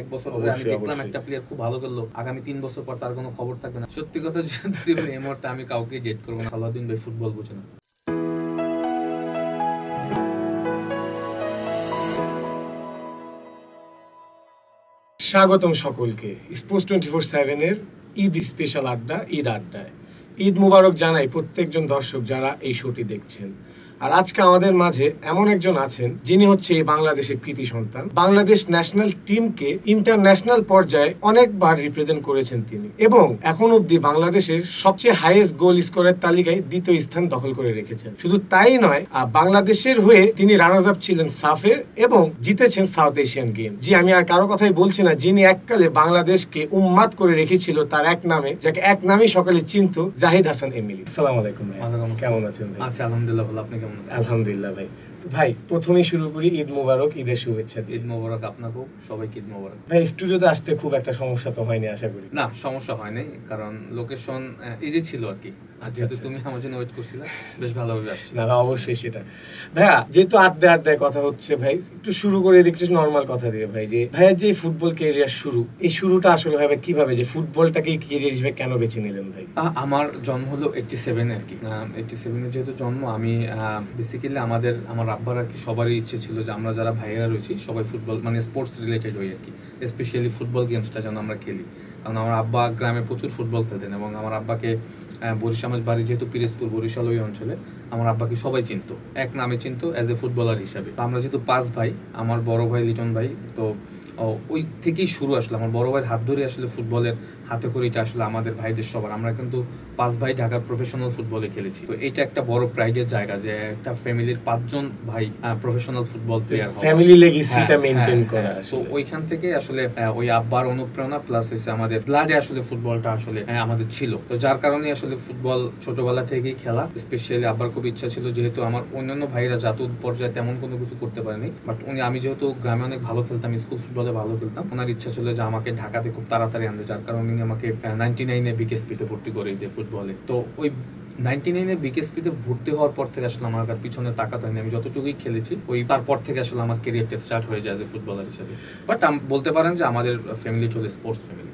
এক বছর পরে আমি দেখলাম একটা প্লেয়ার খুব ভালো খেললো, আগামী 3 বছর পর তার কোনো খবর থাকবে না। সত্যি কথা যদি এই মুহূর্তে আমি কাউকে ডেট করবো না। সালাউদ্দিন ভাই ফুটবল বোঝে না। স্বাগতম সকলকে স্পোর্টস 24/7 এর ঈদ স্পেশাল আড্ডা, ঈদ আড্ডায়। ঈদ মুবারক জানাই প্রত্যেকজন দর্শক যারা এই শোটি দেখছেন। আর আজকে আমাদের মাঝে এমন একজন আছেন যিনি হচ্ছে এই বাংলাদেশের কৃতি সন্তান। বাংলাদেশ ন্যাশনাল টিমকে ইন্টারন্যাশনাল পর্যায়ে অনেকবার রিপ্রেজেন্ট করেছেন তিনি, এবং এখন অবধি বাংলাদেশের সবচেয়ে হাইয়েস্ট গোল স্কোরের তালিকায় দ্বিতীয় স্থান দখল করে রেখেছেন। শুধু তাই নয়, বাংলাদেশের হয়ে তিনি রানার্স আপ ছিলেন সাফের এবং জিতেছেন সাউথ এশিয়ান গেম। জি, আমি আর কারো কথাই বলছি না, যিনি এককালে বাংলাদেশকে উম্মাদ করে রেখেছিল তার এক নামে, যাকে এক নামেই সকলে চিনত, জাহিদ হাসান এমিলি। আসসালামু আলাইকুম ভাই, কেমন আছেন? আচ্ছা, আলহামদুলিল্লাহ ভালো। আপনি কেমন আছেন? আলহামদুলিল্লাহ ভাই। ভাই, প্রথমেই শুরু করি, ঈদ মোবারক, ঈদের শুভেচ্ছা। ঈদ মোবারক আপনাকেও, সবাইকে ঈদ মোবারক। ভাই, স্টুডিওতে আসতে খুব একটা সমস্যা তো হয়নি আশা করি? না, সমস্যা হয়নি, কারণ লোকেশন ইজি ছিল আর কি। যেহেতু তুমি আমার জন্য ওয়েট করছিলে, বেশ ভালোভাবে আসছি। না, অবশ্যই সেটা। ভাইয়া, যেহেতু আড্ডায় কথা হচ্ছে, ভাই একটু শুরু করে একটু নর্মাল কথা দিয়ে ভাই, যে ভাইয়া যে ফুটবল ক্যারিয়ার শুরু, এই শুরুটা আসলে ভাবে কিভাবে, যে ফুটবলটাকে ক্যারিয়ার হিসেবে কেন বেছে নিলেন ভাই? আমার জন্ম হলো 87 আর কি। 87 এর যেহেতু জন্ম, আমি বেসিক্যালি আমার আব্বার আর কি সবারই ইচ্ছে ছিল যে আমরা যারা ভাইয়েরা রয়েছি সবাই ফুটবল, মানে স্পোর্টস রিলেটেড হই আর কি, স্পেশালি ফুটবল গেমসটা যেন আমরা খেলি। কারণ আমার আব্বা গ্রামে প্রচুর ফুটবল খেলতেন, এবং আমার আব্বাকে বরিশাল, আমার বাড়ি যেহেতু পিরোজপুর, বরিশাল ওই অঞ্চলে, আমার আব্বাকে সবাই চিনতো, এক নামে চিনতো, অ্যাজ এ ফুটবলার হিসাবে। আমরা যেহেতু 5 ভাই, আমার বড় ভাই লিটন ভাই, তো ওই থেকেই শুরু। আসলে আমার বড় ভাইয়ের হাত ধরে আসলে ফুটবলের হাতে করে এটা আসলে আমাদের ভাইদের সবার, আমরা কিন্তু 5 ভাই ঢাকার প্রফেশনাল ফুটবলে খেলেছি। তো এটা একটা বড় প্রাইডের জায়গা যে একটা ফ্যামিলির 5 জন ভাই প্রফেশনাল ফুটবল প্লেয়ার হয়, ফ্যামিলি লেগেসিটা মেইনটেইন করা। তো ওইখান থেকে আসলে ওই আব্বার অনুপ্রেরণা প্লাস হইছে আমাদের ব্লাডে আসলে ফুটবলটা আসলে আমাদের ছিল। তো যার কারণে আসলে ফুটবল ছোটবেলা থেকেই খেলা। স্পেশালি আব্বার খুব ইচ্ছা ছিল, যেহেতু আমার অন্যান্য ভাইরা জাতীয় পর্যায়ে তেমন কোনো কিছু করতে পারেনি, বাট আমি যেহেতু গ্রামে অনেক ভালো খেলতাম, স্কুল ফুটবলে ভালো খেলতাম, ওনার ইচ্ছা ছিল যে আমাকে ঢাকাতে খুব তাড়াতাড়ি আনবে। যার কারণে উনি আমাকে 99 বিকেএসপিতে ভর্তি করে দিই ফুটবলে। তো ওই 99 বিকেএসপিতে ভর্তি হওয়ার পর থেকে আসলে আমার পিছনে তাকাতে হয়নি। আমি যতটুকুই খেলেছি ওই তারপর থেকে আসলে আমার ক্যারিয়ারটা স্টার্ট হয়ে যায় ফুটবলার হিসেবে। বাট বলতে পারেন যে আমাদের ফ্যামিলি হলো স্পোর্টস ফ্যামিলি।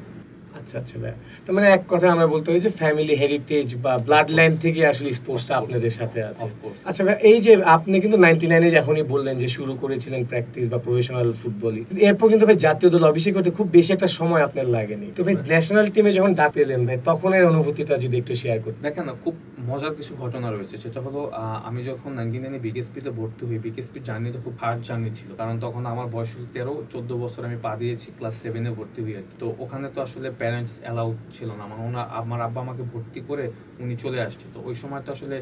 আচ্ছা ভাই, তার মানে এক কথা আমরা বলতে পারি যে ফ্যামিলি হেরিটেজ বা ব্লাড লাইন থেকে আসলে স্পোর্টসটা আপনাদের সাথে আছে। আচ্ছা ভাই, এই যে আপনি কিন্তু 99 যখনই বললেন যে শুরু করেছিলেন প্র্যাকটিস বা প্রফেশনাল ফুটবলই, এরপর কিন্তু ভাই জাতীয় দল অভিষেক করতে খুব বেশি একটা সময় আপনার লাগেনি। তো ভাই ন্যাশনাল টিমে যখন ডাক পেলেন ভাই, তখন এর অনুভূতিটা যদি একটু শেয়ার করতেন। দেখেন না, খুব মজার কিছু ঘটনা রয়েছে। সেটা হলো আমি যখন 99 বিকেএসপিতে ভর্তি হই, বিকেএসপির জার্নিটা খুব হার্ড জার্নি ছিল, কারণ তখন আমার বয়স 13-14 বছর আমি পা দিয়েছি, ক্লাস 7-এ ভর্তি হই আর কি। তো ওখানে তো আসলে প্যারেন্টস অ্যালাউড ছিল না, আমার আব্বা আমাকে ভর্তি করে উনি চলে আসছে। তো ওই সময় তো আসলে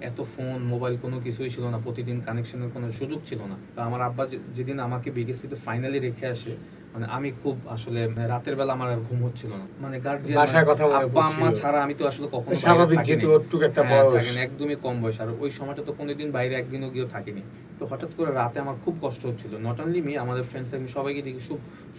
এত ফোন মোবাইল কোনো কিছুই ছিল না, প্রতিদিন কানেকশনের কোনো সুযোগ ছিল না। তো আমার আব্বা যেদিন আমাকে বিকেএসপিতে ফাইনালি রেখে আসে, মানে আমি খুব আসলে রাতের বেলা আমার আর ঘুম হচ্ছিল না, মানে গার্জিয়ান আব্বা আম্মা ছাড়া আমি তো আসলে কখনো স্বাভাবিক, যেহেতু ওটুকু একটা বয়স থাকেন, একদমই কম বয়স, আর ওই সময়টা তো কোনোদিন বাইরে একদিনও গিয়েও থাকিনি। তো হঠাৎ করে রাতে আমার খুব কষ্ট হচ্ছিল, নট অনলি মি, আমাদের ফ্রেন্ডস আমি সবাইকে দেখি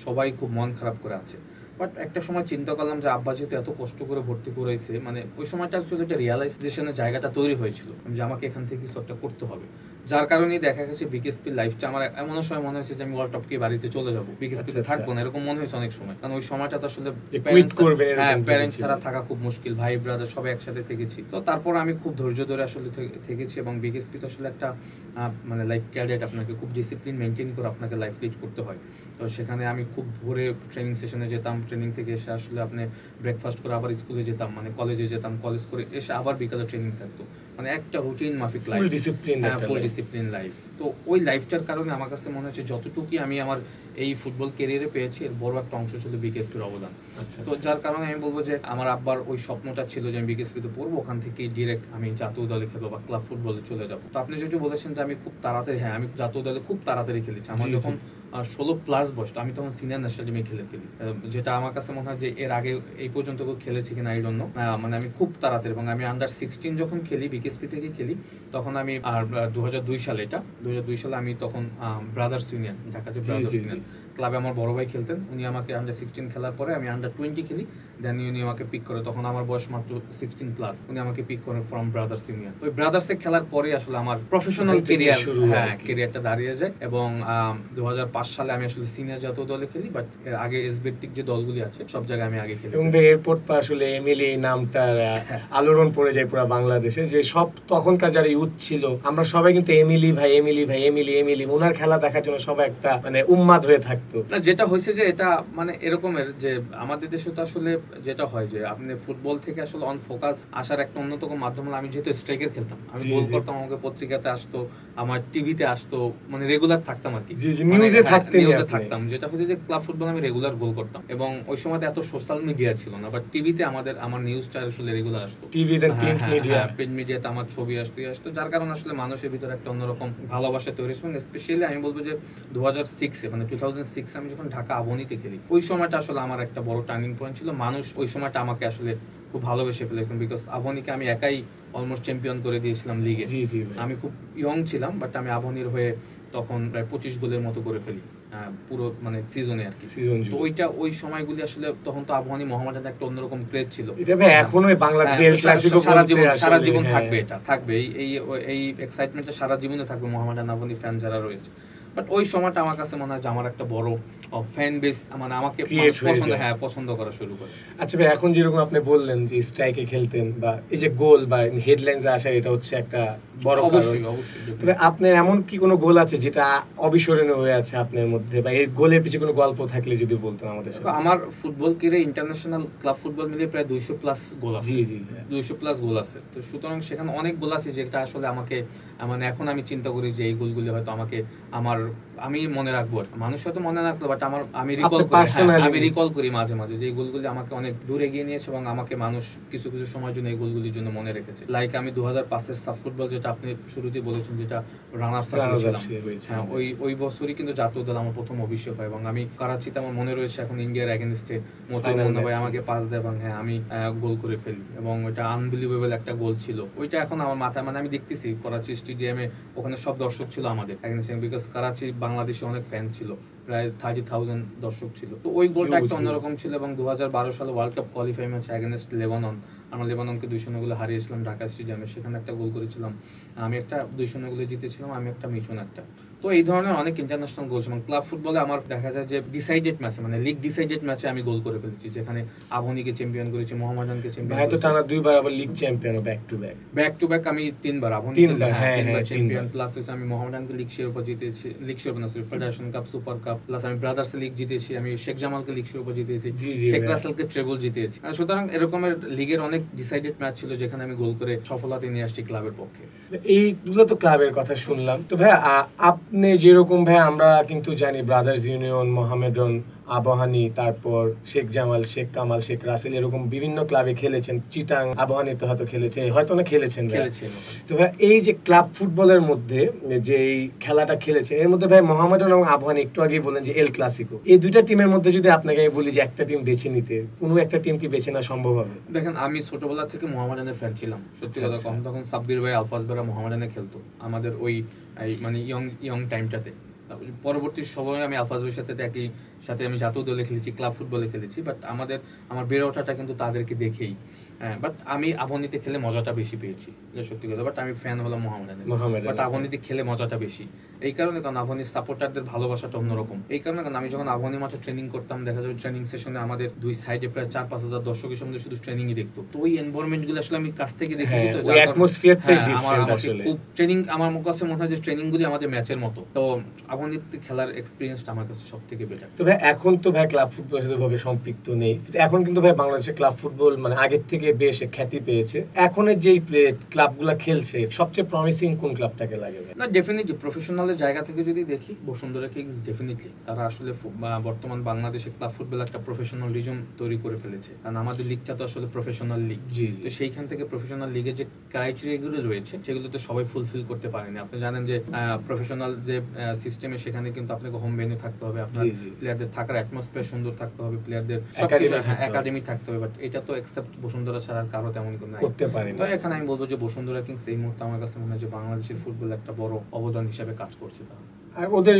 সবাই খুব মন খারাপ করে আছে। বাট একটা সময় চিন্তা করলাম যে আব্বা যেহেতু এত কষ্ট করে ভর্তি করেছে, মানে ওই সময়টা আসলে একটা রিয়ালাইজেশনের জায়গাটা তৈরি হয়েছিল যে আমাকে এখান থেকে কিছু একটা করতে হবে। যার কারণেই দেখা গেছে বিকেএসপির লাইফটা আমার এমন সময় মনে হয়েছে যে আমি ওয়ার্ল্ড টপকে বাড়িতে চলে যাবো, বিকেএসপিতে থাকবো না, এরকম মনে হয়েছে অনেক সময়। কারণ ওই সময়টা তো আসলে প্যারেন্টস ছাড়া থাকা খুব মুশকিল, ভাই ব্রাদার সবাই একসাথে থেকেছি। তো তারপর আমি খুব ধৈর্য ধরে আসলে থেকেছি, এবং বিকেএসপি তো আসলে একটা মানে লাইফ ক্যাডেট, আপনাকে খুব ডিসিপ্লিন মেনটেন করে আপনাকে লাইফ লিড করতে হয়। তো সেখানে আমি খুব ভোরে ট্রেনিং সেশনে যেতাম, ট্রেনিং থেকে এসে আসলে আপনি ব্রেকফাস্ট করে আবার স্কুলে যেতাম, মানে কলেজে যেতাম, কলেজ করে এসে আবার বিকালে ট্রেনিং থাকতো, মানে একটা রুটিন মাফিক লাইফ, ফুল ডিসিপ্লিন লাইফ। তো ওই লাইফটার কারণে আমার কাছে মনে হচ্ছে যতটুকুই আমি আমার এই ফুটবল ক্যারিয়ারে পেয়েছি, এর বড় একটা অংশ ছিল বিকেএসপির অবদান। তো যার কারণে আমি বলবো যে আমার আব্বার ওই স্বপ্নটা ছিল যে আমি বিকেএসপিতে পড়বো, ওখান থেকে ডিরেক্ট আমি জাতীয় দলে খেলবো বা ক্লাব ফুটবলে চলে যাবো। তো আপনি যেহেতু বলেছেন যে আমি খুব তাড়াতাড়ি, হ্যাঁ আমি জাতীয় দলে খুব তাড়াতাড়ি খেলেছি। আমার যখন 16+ বয়স, আমি তখন সিনিয়র ন্যাশনাল টিমে খেলে ফেলি, যেটা আমার কাছে মনে হয় যে এর আগে এই পর্যন্ত কেউ খেলেছি কিনা আই ডোন্ট নো। মানে আমি খুব তাড়াতাড়ি, এবং আমি আন্ডার 16 যখন খেলি, বিকেএসপি থেকে খেলি, তখন আমি 2002 সালে আমি তখন ব্রাদার্স ইউনিয়ন, ঢাকা যে ব্রাদার্স ইউনিয়ন ক্লাবে আমার বড় ভাই খেলতেন, উনি আমাকে আন্ডার 16 খেলার পরে আমি আন্ডার 20 খেলি, দেন উনি আমাকে পিক করে, তখন আমার বয়স মাত্র 16+, উনি আমাকে পিক করে ফ্রম ব্রাদার্স ইউনিয়ন। ওই ব্রাদার্সে খেলার পরে আসলে আমার প্রফেশনাল কেরিয়ার, হ্যাঁ কেরিয়ারটা দাঁড়িয়ে যায়। এবং 2005 সালে আমি আসলে সিনিয়র জাতীয় দলে খেলি, বাট এর আগে এস ভিত্তিক যে দলগুলি আছে সব জায়গায় আমি আগে খেলি। এবং এরপর তো আসলে এমএলএ নামটার আলোড়ন পড়ে যায় পুরো বাংলাদেশে, যে সব তখনকার যারা ইউথ ছিল আমরা সবাই কিন্তু এমিলি ভাই এমিলি ভাই এমিলি এমিলি ওনার খেলা দেখার জন্য সবাই একটা মানে উন্মাদ হয়ে থাকতো। না, যেটা হয়েছে যে এটা মানে এরকমের যে আমাদের দেশে তো আসলে যেটা হয় যে আপনি ফুটবল থেকে আসলে অন ফোকাস আসার একটা অন্যতম মাধ্যম হলো, আমি যেহেতু স্ট্রাইকার খেলতাম, আমি গোল করতাম, আমাকে পত্রিকাতে আসতো, আমার টিভিতে আসতো, মানে রেগুলার থাকতাম আর কি, নিউজে থাকতাম। যেটা হচ্ছে যে ক্লাব ফুটবল আমি রেগুলার গোল করতাম, এবং ওই সময় এত সোশ্যাল মিডিয়া ছিল না, বাট টিভিতে আমার নিউজটা আসলে রেগুলার আসতো, টিভিতে প্রিন্ট মিডিয়াতে আমার ছবি আসতো, যার কারণে আসলে মানুষের ভিতরে একটা অন্যরকম ভালোবাসা তৈরি হয়েছে। স্পেশালি আমি বলবো যে 2006 মানে 2006 আমি যখন ঢাকা আবহনীতে খেলি, ওই সময়টা আসলে আমার একটা বড় টার্নিং পয়েন্ট ছিল। মানুষ ওই সময়টা আমাকে আসলে খুব ভালোবেসে ফেলেছেন, বিকজ আবহনীকে আমি একাই অলমোস্ট চ্যাম্পিয়ন করে দিয়েছিলাম লিগে। আমি খুব ইয়ং ছিলাম, বাট আমি আবহনীর হয়ে তখন প্রায় 25 গোলের মতো করে ফেলি পুরো মানে সিজনে আর কি। তো ওইটা ওই সময়গুলি আসলে তখন তো আবহানী মোহামেডান একটা অন্যরকম ক্রেজ ছিল, এটা এখনো বাংলাদেশে এল ক্লাসিকো সারা জীবন থাকবে, এটা থাকবে, এই এক্সাইটমেন্টটা সারা জীবনে থাকবে মোহামেডান আবহানী ফ্যান যারা রয়েছে। বাট ওই সময়টা আমার কাছে মনে হয় যে আমার একটা বড় ফ্যান বেস মানে আমাকে পছন্দ করা শুরু করে। আচ্ছা ভাই, এখন যেরকম আপনি বললেন যে স্ট্রাইকে খেলতেন বা এই যে গোল বা হেডলাইন্সে আসা, এটা হচ্ছে একটা বড় কারণ। অবশ্যই। তবে আপনার এমন কি কোনো গোল আছে যেটা অবিস্মরণীয় হয়ে আছে আপনার মধ্যে, বা এই গোলের পিছনে কোনো গল্প থাকলে যদি বলতেন আমাদের সাথে। আমার ফুটবল ক্যারিয়ারে ইন্টারন্যাশনাল ক্লাব ফুটবল মিলিয়ে প্রায় 200+ গোল আছে। 200+ গোল আছে। তো সুতরাং সেখানে অনেক গোল আছে যেটা আসলে আমাকে মানে এখন আমি চিন্তা করি যে এই গোলগুলি হয়তো আমি মনে রাখবো, মানুষ হয়তো মনে রাখলো, বাট আমি রিকল করি মাঝে মাঝে যে এই গোলগুলি আমাকে অনেক দূর এগিয়ে নিয়েছে, এবং আমাকে মানুষ কিছু কিছু সময়ের জন্য এই গোলগুলির জন্য মনে রেখেছে। লাইক আমি 2005-এর সাফ ফুটবল, যেটা আপনি শুরুতেই বলেছেন, যেটা রানার্স আপ হয়েছিলাম, হ্যাঁ ওই বছরই কিন্তু জাতীয় দল আমার প্রথম অভিষেক হয়, এবং আমি করাচিতে আমার মনে রয়েছে এখন ইন্ডিয়ার এগেইনস্টে মতিউর রহমান ভাই আমাকে পাস দেয়, এবং হ্যাঁ আমি গোল করে ফেলি, এবং ওইটা আনবিলিভেবল একটা গোল ছিল। ওইটা এখন আমার মাথায় মানে আমি দেখতেছি করাচি স্টেডিয়ামে, ওখানে সব দর্শক ছিল আমাদের এগেইনস্টে, বিকজ করাচি বাংলাদেশে অনেক ফ্যান ছিল, প্রায় 30,000 দর্শক ছিল। তো ওই গোলটা একটা অন্যরকম ছিল। এবং 2012 সালে world cup qualify match against Lebanon, আমরা লেবাননকে 2-0 গোলে হারিয়েছিলাম ঢাকা স্টেডিয়ামে, সেখানে একটা গোল করেছিলাম আমি, একটা 2-0 গোলে জিতেছিলাম আমি, একটা মিঠুন একটা। তো এই ধরনের অনেক ইন্টারন্যাশনাল গোল এবং ক্লাব ফুটবলে আমার দেখা যায় যে ডিসাইডেড ম্যাচে, মানে লিগ ডিসাইডেড ম্যাচে আমি গোল করে ফেলেছি, যেখানে আবহনীকে চ্যাম্পিয়ন করেছি, মোহামেডানকে চ্যাম্পিয়ন করেছি। হয়তো টানা দুইবার আবার league champion, back to back আমি 3বার আবহনীকে তিনবার চ্যাম্পিয়ন, প্লাস আমি মোহামেডানকে লিগ শিরোপা জিতেছি, লিগ শিরোপা না sorry federation cup, super cup, plus আমি ব্রাদার্স লিগ জিতেছি, আমি শেখ জামালকে লিগ শিরোপা জিতেছি, শেখ রাসেলকে ট্রেবল জিতেছি। সুতরাং এরকমের লিগের অনেক ডিসাইডেড ম্যাচ ছিল যেখানে আমি গোল করে সফলতা নিয়ে আসছি ক্লাবের পক্ষে। এইগুলো তো ক্লাবের কথা শুনলাম। তো ভাই আপনি যেরকম ভাই, আমরা কিন্তু জানি ব্রাদার্স ইউনিয়ন, মোহামেডান, আবাহনী, তারপর শেখ জামাল, শেখ কামাল, শেখ রাসেল, এরকম বিভিন্ন ক্লাবে খেলেছেন। চিটাং আবাহনীতে হয়তো হয়তো না খেলেছেন। তো ভাই এই যে ক্লাব ফুটবলের মধ্যে যে এই খেলাটা খেলেছেন, এর মধ্যে ভাই মোহামেডান এবং আবাহনী, একটু আগেই বলেন যে এল ক্লাসিকো, এই দুইটা টিমের মধ্যে যদি আপনাকে আমি বলি যে একটা টিম বেছে নিতে, কোনো একটা টিম কি বেছে নেওয়া সম্ভব হবে? দেখেন, আমি ছোটবেলা থেকে মোহামেডানের ফ্যান ছিলাম, সত্যি কথা। তখন সাব্বির ভাই, আলফাজ ভাইরা মোহামেডানে খেলতো আমাদের ওই মানে ইয়ং টাইমটাতে। পরবর্তী সময়ে আমি আলফাজ ভাইয়ের সাথে আমি জাতীয় দলে খেলেছি, ক্লাব ফুটবলে খেলেছি, বাট আমার বেড়ে ওঠাটা কিন্তু তাদেরকে দেখেই। বাট আমি আবহনীতে খেলে মজাটা বেশি পেয়েছি, সত্যি কথা। বাট আমি ফ্যান হলাম মোহামেডানের, বাট আবহনীতে খেলে মজাটা বেশি এই কারণে, কারণ আবহনীর সাপোর্টারদের ভালোবাসাটা অন্যরকম। এই কারণে, কারণ আমি যখন আবহনী মাঠে ট্রেনিং করতাম, দেখা যাবে ট্রেনিং সেশনে আমাদের দুই সাইডে প্রায় 4-5 হাজার দর্শকের সঙ্গে শুধু ট্রেনিংই দেখতো। তো ওই এনভায়রনমেন্ট গুলো আসলে আমি কাছ থেকে দেখেছি, তো খুব ট্রেনিং আমার কাছে মনে হয় যে ট্রেনিং গুলি আমাদের ম্যাচের মতো। তো আবহনীতে খেলার এক্সপিরিয়েন্সটা আমার কাছে সব থেকে বেটার। তো ভাই এখন তো ভাই ক্লাব ফুটবলের সাথে ভাবে সম্পৃক্ত নেই, এখন কিন্তু ভাই বাংলাদেশের ক্লাব ফুটবল মানে আগের থেকে বেশ খ্যাতি পেয়েছে। এখনের যেই ক্লাবগুলো খেলছে, সবচেয়ে প্রমিসিং কোন ক্লাবটাকে লাগে? না, ডেফিনেটলি প্রফেশনালের জায়গা থেকে যদি দেখি, বসুন্ধরা কিংস ডেফিনেটলি তারা আসলে বর্তমান বাংলাদেশে ক্লাব ফুটবল একটা প্রফেশনাল রিজম তৈরি করে ফেলেছে, কারণ আমাদের লিগটা তো আসলে প্রফেশনাল লিগ। তো সেইখান থেকে প্রফেশনাল লিগের যে ক্রাইটেরিয়াগুলো রয়েছে সেগুলো তো সবাই ফুলফিল করতে পারেনি। আপনি জানেন যে প্রফেশনাল যে সিস্টেমে, সেখানে কিন্তু আপনাকে হোম ভেন্যু থাকতে হবে, আপনার প্লেয়ারদের থাকার অ্যাটমসফিয়ার সুন্দর থাকতে হবে, প্লেয়ারদের একাডেমি থাকতে হবে, বাট এটা তো এক্সেপ্ট বসুন্ধরা ছাড়া কারো তেমন কোনো করতে পারে না। তো এখানে আমি বলবো যে বসুন্ধরা কিংস এই মুহূর্তে আমার কাছে মনে হয় যে বাংলাদেশের ফুটবল একটা বড় অবদান হিসেবে কাজ করছে তারা। আর ওদের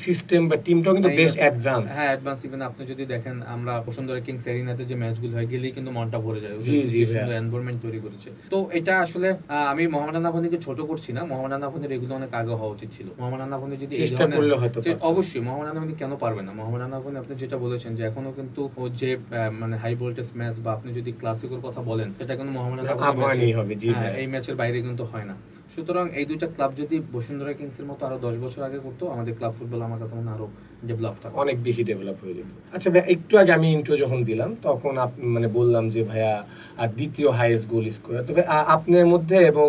সিস্টেম বা টিমটাও কিন্তু বেশ অ্যাডভান্স। হ্যাঁ, অ্যাডভান্স। ইভেন আপনি যদি দেখেন আমরা বসুন্ধরা কিংস এরিনাতে যে ম্যাচগুলো হয় গেলেই কিন্তু মনটা ভরে যায়, জি জি সুন্দর এনভায়রনমেন্ট তৈরি করেছে। তো এটা আসলে আমি মোহামেডান আফ্রিদিকে ছোট করছি না, মোহামেডান আফ্রিদির এগুলো অনেক আগে হওয়া উচিত ছিল। মোহামেডান আফ্রিদি যদি চেষ্টা করলে হয়তো অবশ্যই, মোহামেডান আফ্রিদি কেন পারবে না? মোহামেডান আফ্রিদি আপনি যেটা বলেছেন যে এখনো কিন্তু ও যে মানে হাই ভোল্টেজ ম্যাচ বা আপনি যদি ক্লাসিকের কথা বলেন সেটা কিন্তু মোহামেডান আফ্রিদি হবে, জি এই ম্যাচের বাইরে কিন্তু হয় না। সুতরাং এই দুইটা ক্লাব যদি বসুন্ধরা কিংসের মতো আরো 10 বছর আগে করতো, আমাদের ক্লাব ফুটবল আমার কাছে মনে হয় আরো ডেভেলপ থাকতো, অনেক বেশি ডেভেলপ হয়ে যেত। আচ্ছা ভাই, একটু আগে আমি ইন্ট্রো যখন দিলাম তখন মানে বললাম যে ভাইয়া দ্বিতীয় হাইয়েস্ট গোল স্কোরার, তবে আপনার মধ্যে এবং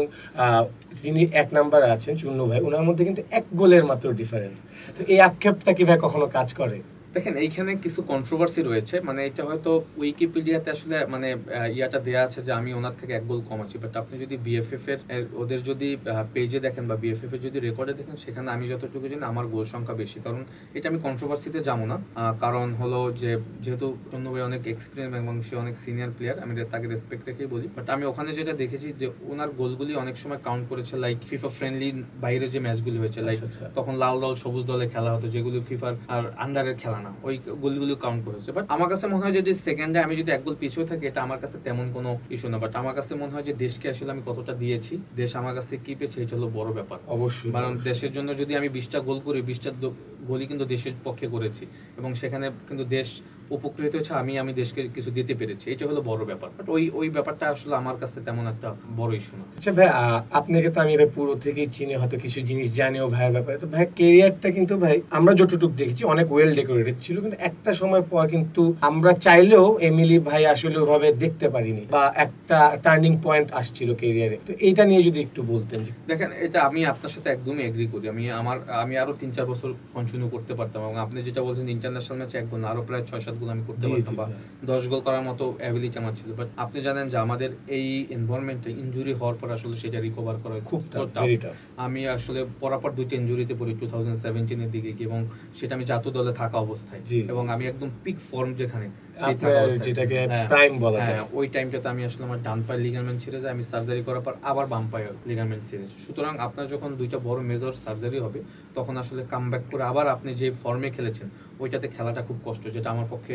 যিনি 1 নাম্বার আছেন চুন্নু ভাই, ওনার মধ্যে কিন্তু 1 গোলের মাত্র ডিফারেন্স। তো এই আক্ষেপটা কি ভাই কখনো কাজ করে? দেখেন, এইখানে কিছু কন্ট্রোভার্সি রয়েছে, মানে এটা হয়তো উইকিপিডিয়াতে আসলে মানে ইয়াটা দেয়া আছে যে আমি ওনার থেকে 1 গোল কম আছি, বাট আপনি যদি বিএফএফ এর ওদের যদি পেজে দেখেন বা বিএফএফ এর যদি রেকর্ডে দেখেন, সেখানে আমি যতটুকু জানি আমার গোল সংখ্যা বেশি। কারণ এটা আমি কন্ট্রোভার্সিতে যাবো না, কারণ হলো যে যেহেতু চন্দ্র ভাই অনেক এক্সপিরিয়েন্স এবং সে অনেক সিনিয়র প্লেয়ার, আমি তাকে রেসপেক্ট রেখেই বলি। বাট আমি ওখানে যেটা দেখেছি যে ওনার গোলগুলি অনেক সময় কাউন্ট করেছে লাইক ফিফা ফ্রেন্ডলি বাইরে যে ম্যাচগুলি হয়েছে, লাইক তখন লাল দল সবুজ দলে খেলা হতো, যেগুলো ফিফার আর আন্ডারের খেলা না, ওই গোলগুলো কাউন্ট করেছে। বাট আমার কাছে মনে হয় যদি সেকেন্ডে আমি যদি 1 গোল পিছিয়ে থাকি, এটা আমার কাছে তেমন কোনো ইস্যু না। বাট আমার কাছে মনে হয় যে দেশকে আসলে আমি কতটা দিয়েছি, দেশ আমার কাছে কি পেয়েছে, এটা হলো বড় ব্যাপার। অবশ্যই, কারণ দেশের জন্য যদি আমি 20টা গোল করি, 20টা গোলই কিন্তু দেশের পক্ষে করেছি এবং সেখানে কিন্তু দেশ উপকৃত হয়েছে, আমি দেশকে কিছু দিতে পেরেছি, এটা হলো বড় ব্যাপার। বাট ওই ব্যাপারটা আসলে আমার কাছে তেমন একটা বড় ইস্যু না। আচ্ছা ভাই, আপনাকে তো আমি ভাই পুরো থেকেই চিনি, হয়তো কিছু জিনিস জানিও ভাইয়ের ব্যাপারে। তো ভাই ক্যারিয়ারটা কিন্তু ভাই আমরা যতটুকু দেখেছি অনেক ওয়েল ডেকোরেটেড ছিল, কিন্তু একটা সময় পর কিন্তু আমরা চাইলেও এমিলি ভাই আসলে ওভাবে দেখতে পারিনি, বা একটা টার্নিং পয়েন্ট আসছিল ক্যারিয়ারে। তো এইটা নিয়ে যদি একটু বলতেন। দেখেন, এটা আমি আপনার সাথে একদমই এগ্রি করি। আমি আরো 3-4 বছর কন্টিনিউ করতে পারতাম, এবং আপনি যেটা বলছেন ইন্টারন্যাশনাল ম্যাচে 1 গোল না, আরো প্রায় 6-7 গোল আমি করতে পারতাম, বা 10 গোল করার মতো অ্যাবিলিটি আমার ছিল। বাট আপনি জানেন যে আমাদের এই এনভায়রনমেন্টে ইনজুরি হওয়ার পর আসলে সেটা রিকভার করা খুব টাফ। আমি আসলে পরাপর 2টা ইনজুরিতে পড়ি 2017 এর দিকে গিয়ে, এবং সেটা আমি জাতীয় দলে থাকা অবস্থায়, এবং আমি একদম পিক ফর্ম যেখানে যেটাকে প্রাইম বলা যায়, ওই টাইমটাতে আমি আসলে আমার ডান পায়ের লিগামেন্ট ছিঁড়ে যায়, আমি সার্জারি করার পর আবার বাম পায়ের লিগামেন্ট ছিঁড়েছে। সুতরাং আপনার যখন 2টা বড় মেজর সার্জারি হবে, তখন আসলে কামব্যাক করে আবার আপনি যে ফর্মে খেলেছেন ওইটাতে খেলাটা খুব কষ্ট, যেটা আমার পক্ষে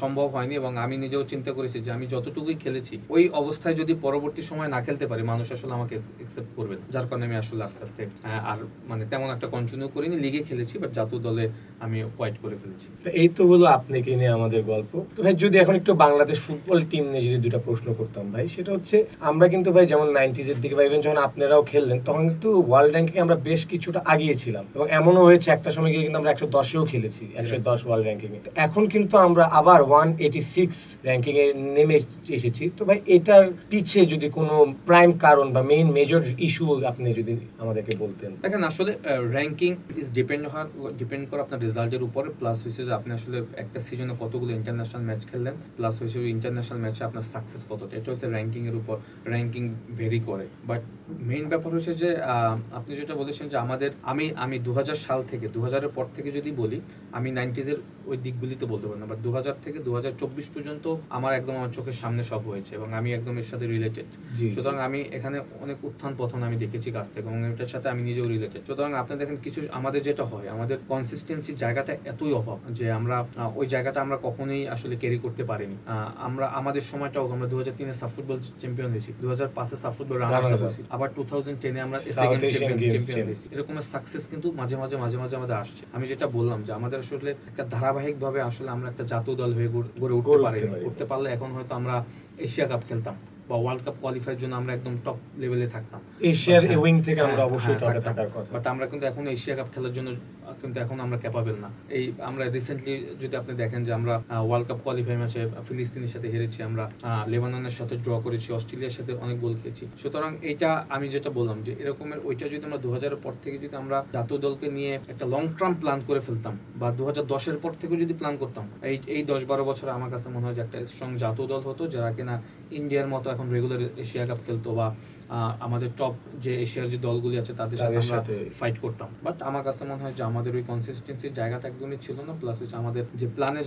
সম্ভব হয়নি। এবং আমি নিজেও চিন্তা করেছি যে আমি যতটুকুই খেলেছি ওই অবস্থায় যদি পরবর্তী সময় না খেলতে পারি, মানুষ আসলে আমাকে একসেপ্ট করবে না, যার কারণে আমি আসলে আস্তে আস্তে আর মানে তেমন একটা কন্টিনিউ করিনি। লিগে খেলেছি, বাট জাতীয় দলে আমি কোয়াইট করে ফেলেছি। এই তো হলো আপনাকে নিয়ে আমাদের গল্প। তো ভাই যদি এখন একটু বাংলাদেশ ফুটবল টিম নিয়ে যদি 2টা প্রশ্ন করতাম ভাই, সেটা হচ্ছে আমরা কিন্তু ভাই যেমন 90s এর দিকে বা ইভেন যখন আপনারাও খেললেন, তখন কিন্তু ওয়ার্ল্ড র্যাঙ্কিং আমরা বেশ কিছুটা আগিয়ে ছিলাম, এবং এমনও হয়েছে একটা সময় গিয়ে কিন্তু আমরা 110এও খেলেছি, 110 ওয়ার্ল্ড র্যাঙ্কিং এ। এখন কিন্তু আমরা আবার 186 র্যাঙ্কিং এ নেমে এসেছি। তো ভাই এটার পিছে যদি কোনো প্রাইম কারণ বা মেইন মেজর ইস্যু আপনি যদি আমাদেরকে বলতেন। দেখেন, আসলে র্যাঙ্কিং ইজ ডিপেন্ড করে আপনার রেজাল্টের উপরে, প্লাস হচ্ছে যে আপনি আসলে একটা সিজনে কতগুলো ইন্টারন্যাশনাল ম্যাচ খেললেন, প্লাস হচ্ছে ইন্টারন্যাশনাল ম্যাচে আপনার সাকসেস কতটা, এটা হচ্ছে র্যাঙ্কিং এর উপর র্যাঙ্কিং ভেরি করে। বাট মেইন ব্যাপার হচ্ছে যে আপনি যেটা বলেছেন যে আমি 2000 সাল থেকে 2000-এর পর থেকে যদি বলি, আমি 90s এর ওই দিকগুলিতে বলতে পারি না, বাট 2000 থেকে 2024 পর্যন্ত আমার চোখের সামনে সব হয়েছে, এবং আমি একদম এর সাথে রিলেটেড। সুতরাং আমি এখানে অনেক উত্থান পতন আমি দেখেছি কাছ থেকে, এবং এটার সাথে আমি নিজেও রিলেটেড। সুতরাং আপনি দেখেন কিছু আমাদের যেটা হয়, আমাদের কনসিস্টেন্সির জায়গাটা এতই অভাব যে আমরা ওই জায়গাটা আমরা কখনোই আসলে ক্যারি করতে পারিনি। আমরা আমাদের সময়টাও আমরা 2003-এ সাফ ফুটবল চ্যাম্পিয়ন হয়েছি, 2005-এ সাফ ফুটবল রানার্স আপ হয়েছি, আবার 2010-এ আমরা সেকেন্ড চ্যাম্পিয়ন হয়েছি। এরকমের সাকসেস কিন্তু মাঝে মাঝে আমাদের আসছে। আমি যেটা বললাম যে আমাদের আসলে একটা ধারাবাহিকভাবে আসলে আমরা একটা জাতীয় দল হয়ে গড়ে উঠতে পারলে এখন হয়তো আমরা এশিয়া কাপ খেলতাম, বা ওয়ার্ল্ড কাপ কোয়ালিফাইয়ের জন্য আমরা একদম টপ লেভেলে থাকতাম, এশিয়ার উইং থেকে আমরা অবশ্যই টপে থাকার কথা। বাট আমরা কিন্তু এখন এশিয়া কাপ খেলার জন্য কিন্তু এখন আমরা ক্যাপাবল না। এই আমরা রিসেন্টলি যদি আপনি দেখেন যে আমরা ওয়ার্ল্ড কাপ কোয়ালিফাই ম্যাচে ফিলিস্তিনের সাথে হেরেছি, আমরা লেবাননের সাথে ড্র করেছি, অস্ট্রেলিয়ার সাথে অনেক গোল খেয়েছি। সুতরাং এইটা আমি যেটা বললাম যে এরকমের ওইটা যদি আমরা 2000-এর পর থেকে যদি আমরা জাতীয় দলকে নিয়ে একটা লং টার্ম প্ল্যান করে ফেলতাম, বা 2010-এর পর থেকে যদি প্ল্যান করতাম, এই 10-12 বছরে আমার কাছে মনে হয় যে একটা স্ট্রং জাতীয় দল হতো, যারা কিনা ইন্ডিয়ার মতো এখন রেগুলার এশিয়া কাপ খেলতো বা আমাদের টপ যে এশিয়ার যে দলগুলি আছে তাদের সাথে আমরা ফাইট করতাম। বাট আমার কাছে মনে হয় যে আমাদের ওই কনসিস্টেন্সির জায়গাটা একদমই ছিল না, প্লাস হচ্ছে আমাদের যে প্ল্যানের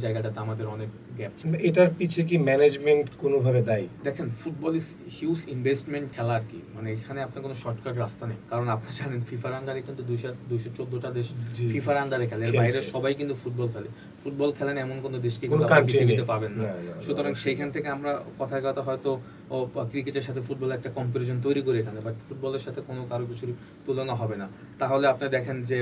জায়গাটাতে আমাদের অনেক গ্যাপ। এটার পিছে কি ম্যানেজমেন্ট কোনোভাবে দায়ী? দেখেন, ফুটবল ইজ হিউজ ইনভেস্টমেন্ট খেলা আর কি, মানে এখানে আপনার কোনো শর্টকাট রাস্তা নেই। কারণ আপনি জানেন ফিফার আন্ডারে কিন্তু 214টা দেশ ফিফার আন্ডারে খেলে, এর বাইরে সবাই কিন্তু ফুটবল খেলে। ফুটবল খেলেন এমন কোনো দেশকে কিন্তু আপনি পৃথিবীতে পাবেন না। সুতরাং সেইখান থেকে আমরা কথায় কথা হয়তো ক্রিকেটের সাথে ফুটবলের একটা কম্পারিজন তৈরি করে এখানে, বাট ফুটবলের সাথে কোনো কারো কিছুর তুলনা হবে না। তাহলে আপনি দেখেন যে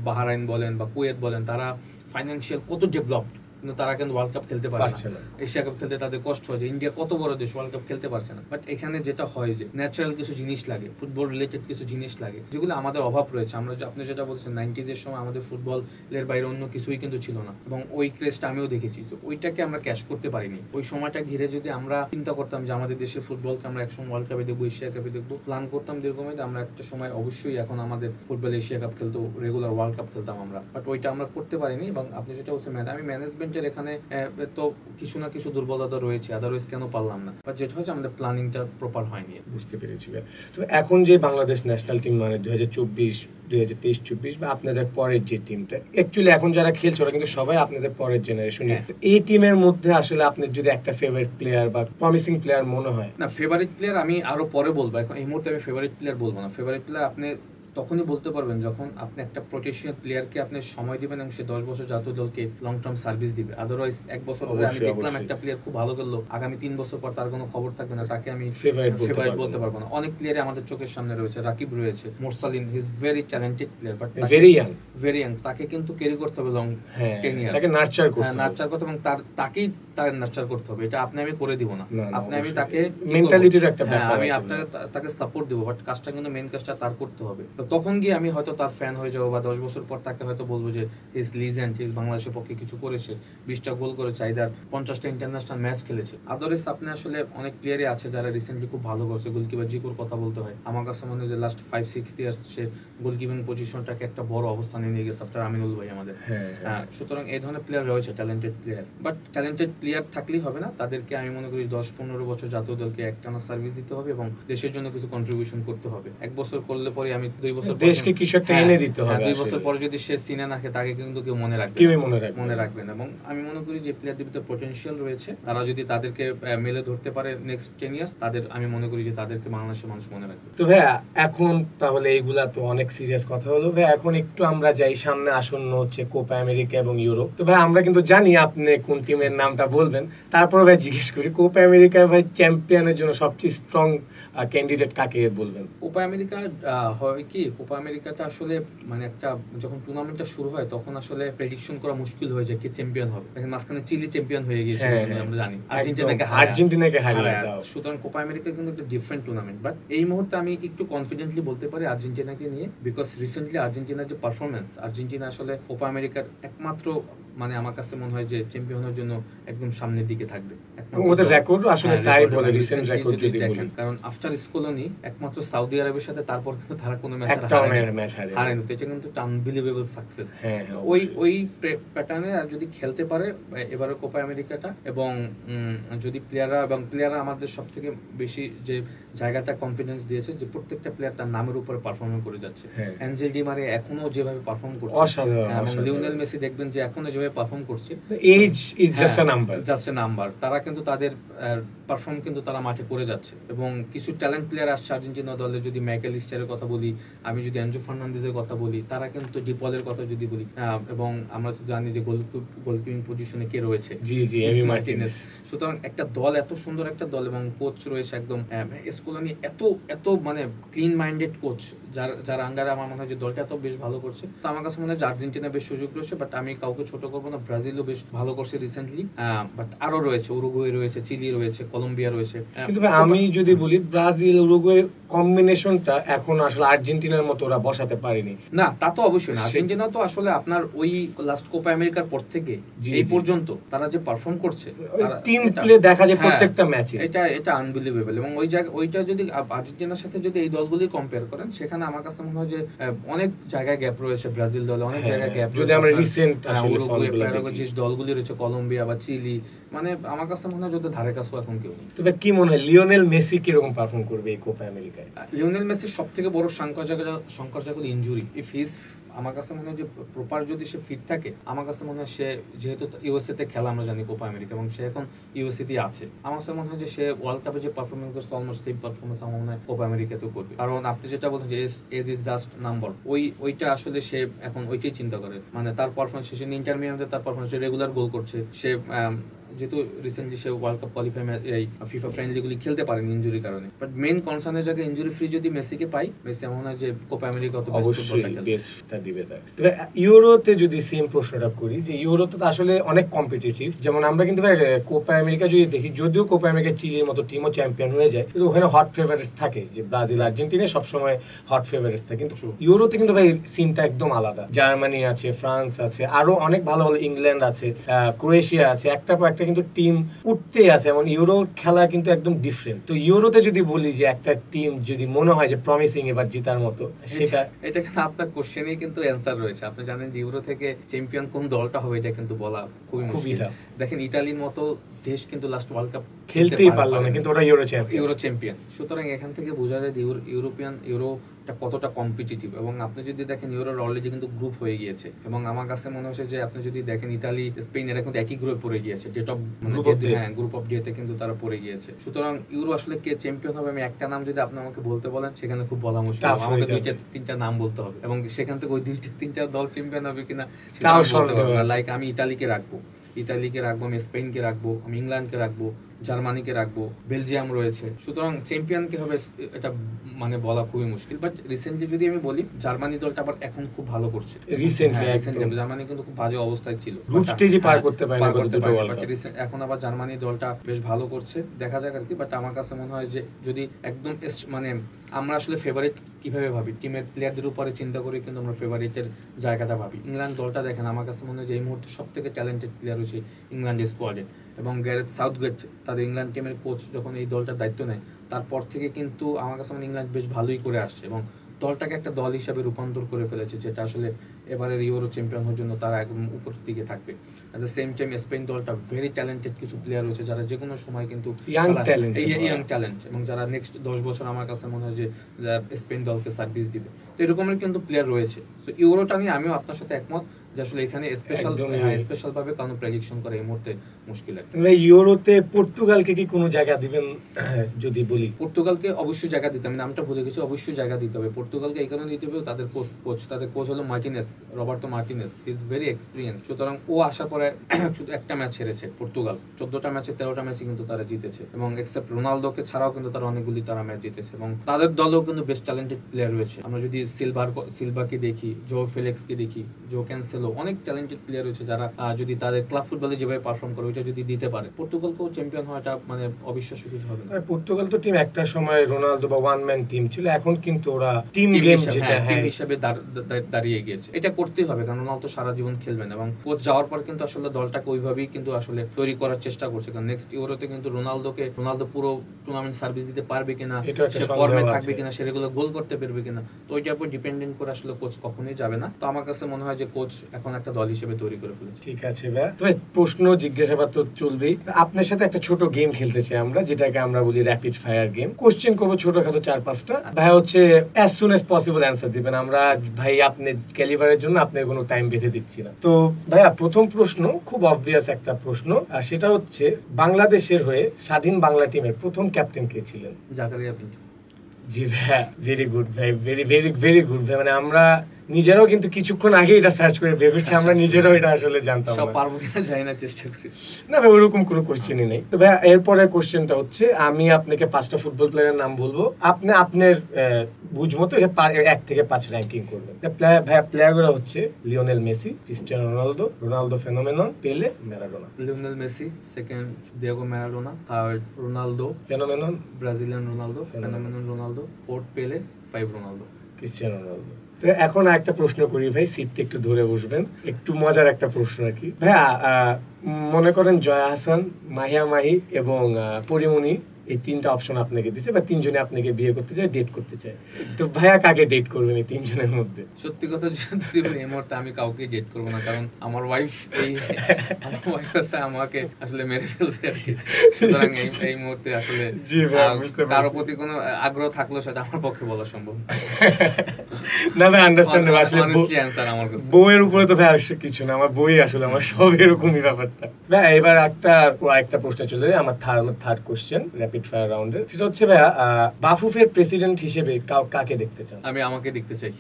বাহরাইন বলেন বা কুয়েত বলেন, তারা ফাইন্যান্সিয়াল কত ডেভেলপড, কিন্তু তারা কিন্তু ওয়ার্ল্ড কাপ খেলতে পারছে না। এশিয়া কাপ খেলতে তাদের কষ্ট হয়, যে ইন্ডিয়া কত বড় দেশ ওয়ার্ল্ড কাপ খেলতে পারছে না। বাট এখানে যেটা হয় যে ন্যাচারাল কিছু জিনিস লাগে, ফুটবল রিলেটেড কিছু জিনিস লাগে, যেগুলো আমাদের অভাব রয়েছে। আমরা আপনি যেটা বলছেন 90s এর সময় আমাদের ফুটবলের বাইরে অন্য কিছুই কিন্তু ছিল না, এবং ওই ক্রেজটা আমিও দেখেছি। তো ওইটাকে আমরা ক্যাশ করতে পারিনি। ওই সময়টা ঘিরে যদি আমরা চিন্তা করতাম যে আমাদের দেশের ফুটবলকে আমরা একসময় ওয়ার্ল্ড কাপে দেখবো, এশিয়া কাপে দেখবো, প্ল্যান করতাম দীর্ঘমেয়াদে, আমরা একটা সময় অবশ্যই এখন আমাদের ফুটবল এশিয়া কাপ খেলতো, রেগুলার ওয়ার্ল্ড কাপ খেলতাম আমরা। বাট ওইটা আমরা করতে পারিনি। এবং আপনি যেটা বলছেন আমি ম্যানেজমেন্টের এখানে তো কিছু না কিছু দুর্বলতা রয়েছে, আদারওয়াইজ কেন পারলাম না। বাট যেটা হচ্ছে আমাদের প্ল্যানিংটা প্রপার হয়নি। বুঝতে পেরেছি। তো এখন যে বাংলাদেশ ন্যাশনাল টিম, মানে 2024, 2023-24 বা আপনাদের পরের যে টিমটা, অ্যাকচুয়ালি এখন যারা খেলছে ওরা কিন্তু সবাই আপনাদের পরের জেনারেশন। এই টিমের মধ্যে আসলে আপনার যদি একটা ফেভারিট প্লেয়ার বা প্রমিসিং প্লেয়ার মনে হয়? না, ফেভারিট প্লেয়ার আমি আরো পরে বলবো, এখন এই মুহূর্তে আমি ফেভারিট প্লেয়ার বলবো না। ফেভারিট প্লেয়ার আপনি তখনই বলতে পারবেন যখন আপনি একটা প্রোটেশনাল প্লেয়ারকে আপনি সময় দিবেন এবং সে 10 বছর জাতীয় দলকে লং টার্ম সার্ভিস দিবে। আদারওয়াইজ 1 বছর পরে আমি দেখলাম একটা প্লেয়ার খুব ভালো খেললো, আগামী 3 বছর পর তার কোনো খবর থাকবে না, তাকে আমি ফেভারিট বলতে পারবো না। অনেক প্লেয়ারই আমাদের চোখের সামনে রয়েছে, রাকিব রয়েছে, Morsalin, he is very talented player, but very young, তাকে কিন্তু ক্যারি করতে হবে লং 10 ইয়ার্স, তাকে নার্চার করতে এবং তাকেই নার্চার করতে হবে। এটা আপনি আমি করে দিব না, আপনি আমি তাকে মেন্টালিটির একটা ব্যাপার, আমি আপনাকে তাকে সাপোর্ট দেব, বাট কাজটা কিন্তু মেইন কাজটা তার করতে হবে। তো তখন গিয়ে আমি হয়তো তার ফ্যান হয়ে যাবো, বা 10 বছর পর তাকে হয়তো বলবো যে ইজ লিজেন্ড, ইজ বাংলাদেশের পক্ষে কিছু করেছে, 20টা গোল করেছে, আইদার 50টা ইন্টারন্যাশনাল ম্যাচ খেলেছে। আদারওয়াইজ আপনি আসলে অনেক প্লেয়ারই আছে যারা রিসেন্টলি খুব ভালো করছে। গোলকিপার জিকুর কথা বলতে হয়, আমার কাছে মনে হয় যে লাস্ট 5-6 ইয়ার্স সে গোলকিপিং পজিশনটাকে একটা বড় অবস্থানে নিয়ে গেছে আফটার আমিনুল ভাই আমাদের। সুতরাং এই ধরনের প্লেয়ার রয়েছে, talented player. But talented player থাকলেই হবে না, তাদেরকে আমি মনে করি 10-15 বছর জাতীয় দলকে একটানা সার্ভিস দিতে হবে এবং দেশের জন্য কিছু কন্ট্রিবিউশন করতে হবে। 1 বছর করলে পরে আমি 2 বছর দেশকে কিছু একটা এনে দিতে হবে। 2 বছর পরে যদি সে সিনে না থাকে, তাকে কিন্তু কেউ মনে রাখবে না। এবং আমি মনে করি যে প্লেয়ারদের ভিতরে পটেনশিয়াল রয়েছে, তারা যদি তাদেরকে মেলে ধরতে পারে নেক্সট 10 ইয়ার্স, আমি মনে করি যে তাদেরকে বাংলাদেশের মানুষ মনে রাখবে। তো ভাইয়া এখন তাহলে এইগুলা তো অনেক সিরিয়াস কথা হলো ভাই, এখন একটু আমরা যাই, সামনে আসন্ন হচ্ছে কোপা আমেরিকা এবং ইউরোপ। তো ভাই আমরা কিন্তু জানি আপনি কোন টিমের নামটা বলবেন, তারপর ভাই জিজ্ঞেস করি কোপা আমেরিকা ভাই চ্যাম্পিয়নের জন্য সবচেয়ে স্ট্রং ক্যান্ডিডেট কাকে বলবেন? কোপা আমেরিকা হয় কি, কোপা আমেরিকাটা আসলে মানে একটা যখন টুর্নামেন্টটা শুরু হয় তখন আসলে প্রেডিকশন করা মুশকিল হয়ে যায় কে চ্যাম্পিয়ন হবে। দেখেন মাঝখানে চিলি চ্যাম্পিয়ন হয়ে গিয়েছে, আমরা জানি আর্জেন্টিনাকে হারিয়ে। সুতরাং কোপা আমেরিকা কিন্তু একটা ডিফারেন্ট টুর্নামেন্ট। বাট এই মুহূর্তে আমি একটু কনফিডেন্টলি বলতে পারি আর্জেন্টিনাকে নিয়ে, বিকজ রিসেন্টলি আর্জেন্টিনার যে পারফরমেন্স, আর্জেন্টিনা আসলে কোপা আমেরিকার একমাত্র মানে আমার কাছে মনে হয় যে চ্যাম্পিয়নের জন্য একদম সামনের দিকে থাকবে। ওদের রেকর্ড আসলে তাই বলে, রিসেন্ট রেকর্ড যদি দেখেন, কারণ আফটার স্কলনি একমাত্র সৌদি আরবের সাথে তারপর কিন্তু তারা কোনো ম্যাচ হারেনি। তো এটা কিন্তু আনবিলিভেবল সাকসেস। ওই প্যাটার্নে আর যদি খেলতে পারে এবারে কোপা আমেরিকাটা, এবং যদি প্লেয়াররা আমাদের সবথেকে বেশি যে জায়গাটা কনফিডেন্স দিয়েছে যে প্রত্যেকটা প্লেয়ার তার নামের উপরে পারফর্ম করে যাচ্ছে। অ্যাঞ্জেল ডি মারিয়া এখনো যেভাবে পারফর্ম করছে, এবং লিওনেল মেসি দেখবেন যে এখনো যেভাবে পারফর্ম করছে, age is just a number, তারা কিন্তু তাদের পারফর্ম কিন্তু তারা মাঠে করে যাচ্ছে। এবং কিছু ট্যালেন্ট প্লেয়ার আসছে আর্জেন্টিনা দলে, যদি ম্যাকেলিস্টারের কথা বলি, আমি যদি অ্যানজো ফার্নান্দেজের কথা বলি, তারা কিন্তু ডিপলের কথা যদি বলি, এবং আমরা তো জানি যে গোলকিপিং পজিশনে কে রয়েছে, এমি মার্টিনেজ। সুতরাং একটা দল, এত সুন্দর একটা দল, এবং কোচ রয়েছে একদম স্কোলানি, এত মানে ক্লিন মাইন্ডেড কোচ, যার আন্ডারে আমার মনে হয় যে দলটা এত বেশ ভালো করছে। তো আমার কাছে মনে হয় যে আর্জেন্টিনা বেশ সুযোগ রয়েছে, বাট আমি কাউকে ছোট করবো না, ব্রাজিলও বেশ ভালো করছে রিসেন্টলি, বাট আরো রয়েছে, উরুগুয়ে রয়েছে, চিলি রয়েছে, কলম্বিয়া রয়েছে। কিন্তু আমি যদি বলি ব্রাজিল উরুগুয়ে কম্বিনেশনটা এখন আসলে আর্জেন্টিনার মতো ওরা বসাতে পারেনি। না, তা তো অবশ্যই না। আর্জেন্টিনা তো আসলে আপনার ওই লাস্ট কোপা আমেরিকার পর থেকে এই পর্যন্ত তারা যে পারফর্ম করছে, তিন প্লে দেখা যায় প্রত্যেকটা ম্যাচে, এটা আনবিলিভেবল। এবং ওইটা যদি আর্জেন্টিনার সাথে যদি এই দলগুলি কম্পেয়ার করেন, সেখানে আমার কাছে মনে হয় যে অনেক জায়গায় গ্যাপ রয়েছে ব্রাজিল দলে, অনেক জায়গায় গ্যাপ। যদি আমরা রিসেন্ট দলগুলো যে দলগুলি রয়েছে কলম্বিয়া বা চিলি, মানে আমার কাছে মনে হয় যদি ধারে কাছেও এখন কেউ নেই। তবে কি মনে হয় লিওনেল মেসি কিরকম পারফর্ম করবে এই কোপা আমেরিকায়? লিওনেল মেসির সবথেকে বড় সংকট জায়গা ইনজুরি। ইফ হিজ আমার কাছে মনে হয় যে প্রপার যদি সে ফিট থাকে, আমার কাছে মনে হয় সে যেহেতু ইউএসএ তে খেলা আমরা জানি কোপা আমেরিকা, এবং সে এখন ইউএসএ তেই আছে, আমার কাছে মনে হয় যে সে ওয়ার্ল্ড কাপে যে পারফরমেন্স করছে অলমোস্ট সেম পারফরমেন্স আমার মনে হয় কোপা আমেরিকাতেও করবে। কারণ আপনি যেটা বলছেন যে এজ ইজ জাস্ট নাম্বার, ওইটা আসলে সে এখন ওইটাই চিন্তা করে, মানে তার পারফরমেন্স সে ইন্টার মিয়ামিতে তার পারফরমেন্স রেগুলার গোল করছে, সে যেহেতু রিসেন্টলি সে ওয়ার্ল্ড কাপ কোয়ালিফাই এই ফিফা ফ্রেন্ডলিগুলি খেলতে পারেন ইনজুরির কারণে, বাট মেইন কনসার্নের জায়গায় ইনজুরি ফ্রি যদি মেসিকে পাই, মেসি মনে হয় যে কোপা আমেরিকা অত বেস্টটা দিবে। তবে ইউরোতে যদি সেম প্রশ্নটা করি, যে ইউরোতে তো আসলে অনেক কম্পিটিটিভ, যেমন আমরা কিন্তু কোপা আমেরিকা যদি দেখি, যদিও কোপা আমেরিকা চিলির মতো টিমও চ্যাম্পিয়ন হয়ে যায়, কিন্তু ওখানে হট ফেভারিটস থাকে, যে ব্রাজিল আর্জেন্টিনা সবসময় হট ফেভারিটস থাকে, কিন্তু ইউরোতে কিন্তু ভাই সিনটা একদম আলাদা। জার্মানি আছে, ফ্রান্স আছে, আরো অনেক ভালো ভালো ইংল্যান্ড আছে, ক্রোয়েশিয়া আছে, একটা পর একটা কিন্তু টিম উঠতে আছে, এমন ইউরো খেলা কিন্তু একদম ডিফারেন্ট। তো ইউরোতে যদি বলি যে একটা টিম যদি মনে হয় যে প্রমিসিং এবার জেতার মতো, সেটা এটা কিন্তু আপনার কোশ্চেনেই কিন্তু অ্যানসার রয়েছে। আপনি জানেন যে ইউরো থেকে চ্যাম্পিয়ন কোন দলটা হবে, এটা কিন্তু বলা খুবই মুশকিল। দেখেন ইতালির মতো দেশ কিন্তু লাস্ট ওয়ার্ল্ড কাপ খেলতেই পারলো না, কিন্তু ওরা ইউরো চ্যাম্পিয়ন। সুতরাং এখান থেকে বোঝা যায় যে ইউরোটা কতটা কম্পিটিটিভ। এবং আপনি যদি দেখেন ইউরোর অলরেডি কিন্তু গ্রুপ হয়ে গিয়েছে, এবং আমার কাছে মনে হচ্ছে যে আপনি যদি দেখেন ইতালি, স্পেন এরা কিন্তু একই গ্রুপে পড়ে গিয়েছে, গ্রুপ অফ ডি-তে কিন্তু তারা পড়ে গিয়েছে। সুতরাং ইউরো আসলে কে চ্যাম্পিয়ন হবে, আমি একটা নাম যদি আপনি আমাকে বলতে বলেন, সেখানে খুব বলা মুশকিল, আমাকে দুইটা তিনটা নাম বলতে হবে, এবং সেখান থেকে ওই দুইটা তিনটা দল চ্যাম্পিয়ন হবে কিনা সেটাও বলতে হবে। লাইক আমি ইতালিকে রাখবো, আমি স্পেনকে রাখবো, আমি ইংল্যান্ডকে রাখবো, জার্মানিকে রাখবো, বেলজিয়াম রয়েছে। সুতরাং চ্যাম্পিয়ন কে হবে এটা মানে বলা খুবই মুশকিল। বাট রিসেন্টলি যদি আমি বলি, জার্মানি দলটা আবার এখন খুব ভালো করছে। রিসেন্টলি জার্মানি কিন্তু খুব বাজে অবস্থায় ছিল, গ্রুপ স্টেজে পার করতে পারে না, এখন আবার জার্মানি দলটা বেশ ভালো করছে, দেখা যাক আর কি। বাট আমার কাছে মনে হয় যে যদি একদম মানে আমরা আসলে ফেভারিট কিভাবে ভাবি, টিমের প্লেয়ারদের উপরে চিন্তা করে কিন্তু আমরা ফেভারিটের জায়গাটা ভাবি। ইংল্যান্ড দলটা দেখেন, আমার কাছে মনে হয় যে এই মুহূর্তে সবথেকে ট্যালেন্টেড প্লেয়ার হচ্ছে ইংল্যান্ডের স্কোয়াডে, এবং গ্যারেথ সাউথগেট তাদের ইংল্যান্ড টিমের কোচ যখন এই দলটার দায়িত্ব নেয়, তারপর থেকে কিন্তু আমার কাছে মনে ইংল্যান্ড বেশ ভালোই করে আসছে, এবং দলটাকে একটা দল হিসাবে রূপান্তর করে ফেলেছে, যেটা আসলে এবারের ইউরো চ্যাম্পিয়ন হওয়ার জন্য তারা একদম উপর দিকে থাকবে। At the same time spend দলটা ভেরি ট্যালেন্টেড কিছু প্লেয়ার রয়েছে, যারা যে কোনো সময় কিন্তু ইয়াং ট্যালেন্ট, এবং যারা নেক্সট 10 বছর আমার কাছে মনে হয় যে স্পেন দলকে সার্ভিস দিবে। তো এরকমের কিন্তু প্লেয়ার রয়েছে। সো ইউরোটা নিয়ে আমিও আপনার সাথে একমত যে আসলে এখানে স্পেশাল ভাবে কোনো প্রেডিকশন করে এই মুহূর্তে মুশকিল। ইউরোতে পর্তুগালকে কি কোনো জায়গা দিবেন? যদি বলি পর্তুগালকে অবশ্যই জায়গা দিতে, আমি নামটা ভুলে গেছি, অবশ্যই জায়গা দিতে হবে পর্তুগালকে। এই কারণে দিতে হবে, তাদের কোচ হলো Roberto Martinez, he is very experience. সুতরাং ও আসার পরে শুধু একটা ম্যাচ হেরেছে পর্তুগাল, 14টা ম্যাচে 13টা ম্যাচে কিন্তু তারা জিতেছে, এবং এক্সেপ্ট রোনালদোকে ছাড়াও কিন্তু তারা অনেকগুলি তারা ম্যাচ জিতেছে, এবং তাদের দলেও কিন্তু বেস্ট ট্যালেন্টেড প্লেয়ার রয়েছে। আমরা যদি সিলভাকে দেখি, জো ফেলিক্সকে দেখি, জো ক্যান্সেলো, অনেক ট্যালেন্টেড প্লেয়ার রয়েছে, যারা যদি তাদের ক্লাব ফুটবলে যেভাবে পারফর্ম করে ওইটা যদি দিতে পারে, পর্তুগালকেও চ্যাম্পিয়ন হওয়াটা মানে অবিশ্বাস্য কিছু হবে না। পর্তুগাল তো টিম একটা সময় রোনালদো বা ওয়ান ম্যান টিম ছিল, এখন কিন্তু ওরা টিম হিসেবে দাঁড়িয়ে গিয়েছে। এটা করতেই হবে, কারণ রোনালদো সারা জীবন খেলবেন, এবং কোচ যাওয়ার পর কিন্তু আসলে দলটাকে ওইভাবেই কিন্তু আসলে তৈরি করার চেষ্টা করছে, কারণ নেক্সট ইউরোতে কিন্তু রোনালদো পুরো টুর্নামেন্ট সার্ভিস দিতে পারবে কিনা, সে ফর্মে থাকবে কিনা, সে রেগুলার গোল করতে পারবে কিনা, তো ওইটার উপর ডিপেন্ডেন্ট করে আসলে কোচ কখনোই যাবে না। তো আমার কাছে মনে হয় যে কোচ এখন একটা দল হিসেবে তৈরি করে ফেলেছে। ঠিক আছে ভাই, তবে প্রশ্ন জিজ্ঞাসাবাদ তো চলবেই। আপনার সাথে একটা ছোট গেম খেলতে চাই আমরা, যেটাকে আমরা বলি র্যাপিড ফায়ার গেম। কোশ্চেন করবো ছোটখাটো 4-5টা, ভাই হচ্ছে as soon as possible answer দিবেন। আমরা ভাই আপনি ক্যালিবারের জন্য আপনার কোনো টাইম বেঁধে দিচ্ছি না। তো ভাইয়া প্রথম প্রশ্ন খুব অবভিয়াস একটা প্রশ্ন, আর সেটা হচ্ছে বাংলাদেশের হয়ে স্বাধীন বাংলা টিমের প্রথম ক্যাপ্টেন কে ছিলেন? জাকারিয়া পিন্টু। জি ভাই, ভেরি গুড ভাই, ভেরি গুড ভাই। মানে আমরা নিজেরাও কিন্তু কিছুক্ষণ আগে এটা সার্চ করে ভেবেছি, আমরা নিজেরাও এটা আসলে জানতাম সব পারবো কিনা জানি না, চেষ্টা করি। না ভাই, ওরকম কোনো কোশ্চেনই নেই। তো ভাই এরপরের কোশ্চেনটা হচ্ছে, আমি আপনাকে 5টা ফুটবল প্লেয়ারের নাম বলবো, আপনি আপনার বুঝ মতো 1 থেকে 5 র্যাঙ্কিং করবেন। ভাই প্লেয়ারগুলো হচ্ছে Lionel Messi, Cristiano Ronaldo phenomenon, Pele, Maradona. Lionel Messi, second Diego Maradona, third Ronaldo phenomenon, Brazilian Ronaldo phenomenon Ronaldo, fourth Pele, 5 Ronaldo, Cristiano Ronaldo. তো এখন একটা প্রশ্ন করি ভাই, সিটটা একটু ধরে বসবেন, একটু মজার একটা প্রশ্ন আর কি। ভাইয়া মনে করেন জয়া হাসান, মাহিয়া মাহি এবং পরিমণি এই 3টা অপশন আপনাকে দিছে বা 3 জনে আপনাকে বিয়ে করতে চায়, ডেট করতে চায়, তো ভাইয়া কাকে ডেট করবেন এই 3 জনের মধ্যে? সত্যি কথা যদি বলি, এই মুহূর্তে আমি কাউকে ডেট করবো না, কারণ আমার ওয়াইফ আছে আমাকে আসলে মেরে ফেলবে আর কি। সুতরাং এই মুহূর্তে আসলে জি ভাই, বুঝতে পারছি। কারো প্রতি কোনো আগ্রহ থাকলেও সেটা আমার পক্ষে বলা সম্ভব না ভাই, আন্ডারস্ট্যান্ডেবল। আসলে অনেস্টলি অ্যানসার আমার কাছে। বউয়ের উপরে তো ভাই আর কিছু না, আমার বই আসলে আমার সব এরকমই ব্যাপারটা। ভাই এবার একটা প্রশ্ন চলে যায়, আমার থার্ড কোশ্চেন র্যাপিড ফায়ার রাউন্ডের। সেটা হচ্ছে ভাইয়া, বাফুফের প্রেসিডেন্ট হিসেবে কাকে দেখতে চান? আমি আমাকে দেখতে চাই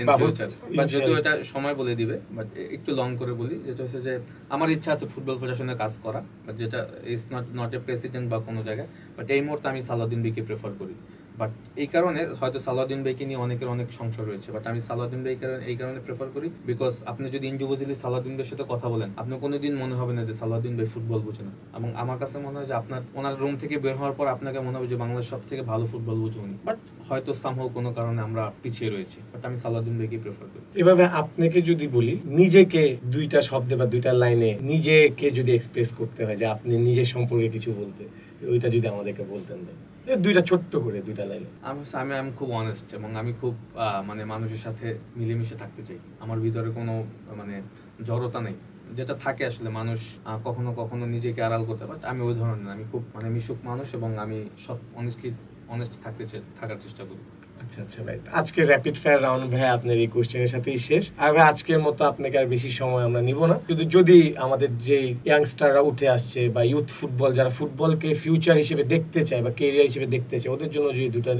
ইন বাবু, ফিউচার, বাট যেহেতু ইনশাআল্লাহ। এটা সময় বলে দিবে, বাট একটু লং করে বলি, যেটা হচ্ছে যে আমার ইচ্ছা আছে ফুটবল ফেডারেশনে কাজ করা, বাট যেটা ইজ নট এ প্রেসিডেন্ট বা কোনো জায়গায়। বাট এই মুহূর্তে আমি সালাউদ্দিন ভাইকে প্রেফার করি। বাট এই কারণে হয়তো সালাউদ্দিন ভাইকে নিয়ে অনেকের অনেক সংশয় রয়েছে, বাট আমি সালাউদ্দিন ভাই এই কারণে প্রেফার করি বিকজ আপনি যদি ইন্ডিভিজুয়ালি সালাউদ্দিন ভাইয়ের সাথে কথা বলেন, আপনি কোনোদিন মনে হবে না যে সালাউদ্দিন ভাই ফুটবল বোঝে না। এবং আমার কাছে মনে হয় যে ওনার রুম থেকে বের হওয়ার পর আপনাকে মনে হবে যে বাংলাদেশ সব থেকে ভালো ফুটবল বোঝে উনি। বাট হয়তো সামহাও কোনো কারণে আমরা পিছিয়ে রয়েছি, বাট আমি সালাউদ্দিন ভাইকে প্রেফার করি। এভাবে আপনাকে যদি বলি, নিজেকে 2টা শব্দে বা 2টা লাইনে নিজেকে যদি এক্সপ্রেস করতে হয়, যে আপনি নিজের সম্পর্কে কিছু বলতে, ওইটা যদি আমাদেরকে বলতেন, 2টা ছোট্ট করে 2টা লাইনে। আমি খুব অনেস্ট এবং আমি খুব মানে মানুষের সাথে মিলেমিশে থাকতে চাই। আমার ভিতরে কোনো মানে জড়তা নেই, যেটা থাকে আসলে মানুষ কখনো কখনো নিজেকে আড়াল করতে পারে। আমি ওই ধরনের না, আমি খুব মানে মিশুক মানুষ এবং আমি অনেস্ট থাকার চেষ্টা করি। আচ্ছা ভাই, আজকে র্যাপিড ফায়ার রাউন্ড ভাই আপনার এই কোশ্চেনের সাথেই শেষ। আর ভাই আজকের মতো আপনাকে আর বেশি সময় আমরা নিব না। যদি আমাদের যে ইয়াংস্টাররা উঠে আসছে বা ইউথ ফুটবল, যারা ফুটবলকে ফিউচার হিসেবে দেখতে চায় বা ক্যারিয়ার হিসেবে দেখতে চায়, ওদের জন্য যদি 2টা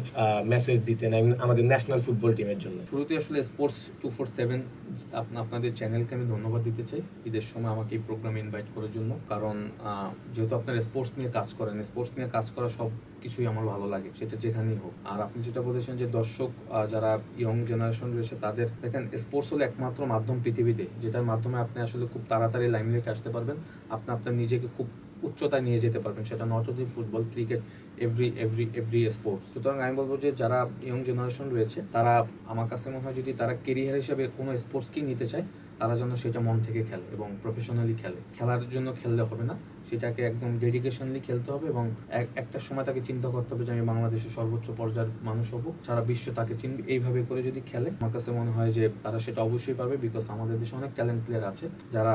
মেসেজ দিতেন আমাদের ন্যাশনাল ফুটবল টিমের জন্য। শুরুতে আসলে স্পোর্টস 247 আপনাদের চ্যানেলকে আমি ধন্যবাদ দিতে চাই ঈদের সময় আমাকে এই প্রোগ্রামে ইনভাইট করার জন্য। কারণ যেহেতু আপনারা স্পোর্টস নিয়ে কাজ করেন, স্পোর্টস নিয়ে কাজ করা সব কিছুই আমার ভালো লাগে, সেটা যেখানেই হোক। আর আপনি যেটা বলেছেন যে দর্শক যারা ইয়ং জেনারেশন রয়েছে তাদের, দেখেন স্পোর্টস হলো একমাত্র মাধ্যম পৃথিবীতে যেটার মাধ্যমে আপনি আসলে খুব তাড়াতাড়ি লাইমলাইটে আসতে পারবেন, আপনি আপনার নিজেকে খুব উচ্চতায় নিয়ে যেতে পারবেন, সেটা not only football, cricket, every sports. সুতরাং আমি বলবো যে যারা ইয়ং জেনারেশন রয়েছে তারা, আমার কাছে মনে হয় যদি তারা কেরিয়ার হিসেবে কোনো স্পোর্টসকেই নিতে চায়, তারা যেন সেটা মন থেকে খেলে এবং প্রফেশনালি খেলে। খেলার জন্য খেললে হবে না, সেটাকে একদম ডেডিকেশনলি খেলতে হবে এবং একটা সময় তাকে চিন্তা করতে হবে যে আমি বাংলাদেশের সর্বোচ্চ পর্যায়ের মানুষ হব, সারা বিশ্ব তাকে চিনবে। এইভাবে করে যদি খেলে, আমার কাছে মনে হয় যে তারা সেটা অবশ্যই পারবে, বিকজ আমাদের দেশে অনেক ট্যালেন্ট প্লেয়ার আছে যারা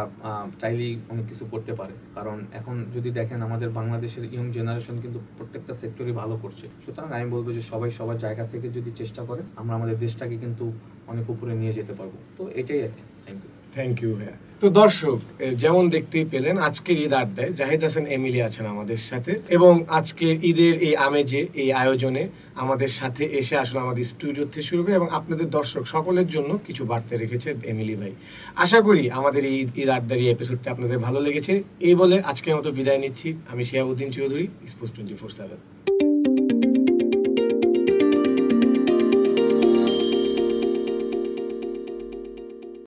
চাইলেই অনেক কিছু করতে পারে। কারণ এখন যদি দেখেন আমাদের বাংলাদেশের ইয়ং জেনারেশন কিন্তু প্রত্যেকটা সেক্টরে ভালো করছে। সুতরাং আমি বলবো যে সবাই সবার জায়গা থেকে যদি চেষ্টা করে, আমরা আমাদের দেশটাকে কিন্তু অনেক উপরে নিয়ে যেতে পারবো। তো এটাই আর কি। থ্যাংক ইউ ভাইয়া। তো দর্শক, যেমন দেখতেই পেলেন আজকের ঈদ আড্ডায় জাহিদ হাসান এমিলি আছেন আমাদের সাথে, এবং আজকের ঈদের এই আমেজে, এই আয়োজনে আমাদের সাথে এসে আসলে আমাদের স্টুডিও থেকে শুরু করে এবং আপনাদের দর্শক সকলের জন্য কিছু বার্তা রেখেছে এমিলি ভাই। আশা করি আমাদের এই ঈদ আড্ডার এই এপিসোডটা আপনাদের ভালো লেগেছে। এই বলে আজকের মতো বিদায় নিচ্ছি। আমি শিহাবুদ্দিন চৌধুরী, স্পোর্টস 24/7।